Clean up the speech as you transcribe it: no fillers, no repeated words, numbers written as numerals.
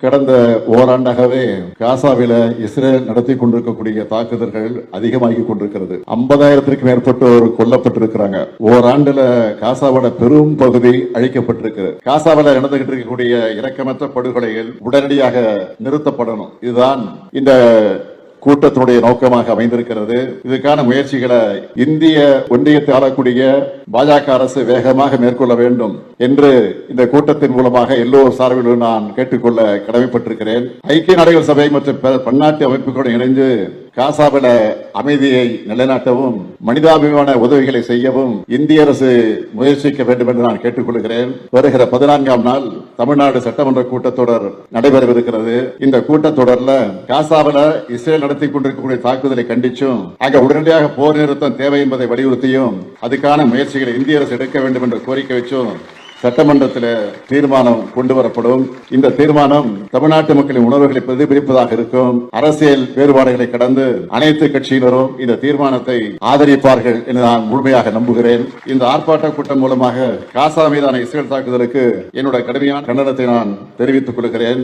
கடந்த ஓராண்டாகவே காசாவில இஸ்ரேல் நடத்தி கொண்டிருக்கக்கூடிய தாக்குதல்கள் அதிகமாகி கொண்டிருக்கிறது. 50,000க்கும் மேற்பட்டோர் கொல்லப்பட்டிருக்கிறாங்க. ஓராண்டுல காசாவோட பெரும் பகுதி அழிக்கப்பட்டிருக்கு. காசாவில நடந்துகிட்டு இருக்கக்கூடிய இரக்கமற்ற படுகொலைகள் உடனடியாக நிறுத்தப்படணும். இதுதான் இந்த கூட்டத்தினுடைய நோக்கமாக அமைந்திருக்கிறது. இதுக்கான முயற்சிகளை இந்திய ஒன்றியத்தை ஆளக்கூடிய பாஜக அரசு வேகமாக மேற்கொள்ள வேண்டும் என்று இந்த கூட்டத்தின் மூலமாக எல்லோர் சார்பிலும் நான் கேட்டுக்கொள்ள கடமைப்பட்டிருக்கிறேன். ஐக்கிய நாடுகள் சபை மற்றும் பன்னாட்டு அமைப்புகளுடன் இணைந்து காசாவில அமைதியை நிலைநாட்டவும் மனிதாபிமான உதவிகளை செய்யவும் இந்திய அரசு முயற்சிக்க வேண்டும் என்று நான் கேட்டுக்கொள்கிறேன். வருகிற 14ஆம் நாள் தமிழ்நாடு சட்டமன்ற கூட்டத்தொடர் நடைபெறவிருக்கிறது. இந்த கூட்டத்தொடர்ல காசாவில இஸ்ரேல் நடத்தி கொண்டிருக்கக்கூடிய தாக்குதலை கண்டிச்சும் அங்க உடனடியாக போர் நிறுத்தம் தேவை என்பதை வலியுறுத்தியும் அதுக்கான முயற்சிகளை இந்திய அரசு எடுக்க வேண்டும் என்று கோரிக்கை வச்சும் சட்டமன்றத்தில் தீர்மானம் கொண்டு வரப்படும். இந்த தீர்மானம் தமிழ்நாட்டு மக்களின் உணர்வுகளை பிரதிபலிப்பதாக இருக்கும். அரசியல் வேறுபாடுகளை கடந்து அனைத்து கட்சியினரும் இந்த தீர்மானத்தை ஆதரிப்பார்கள் என்று நான் முழுமையாக நம்புகிறேன். இந்த ஆர்ப்பாட்ட கூட்டம் மூலமாக காசா மீதான இஸ்ரேல் தாக்குதலுக்கு என்னுடைய கடுமையான கண்டனத்தை நான் தெரிவித்துக் கொள்கிறேன்.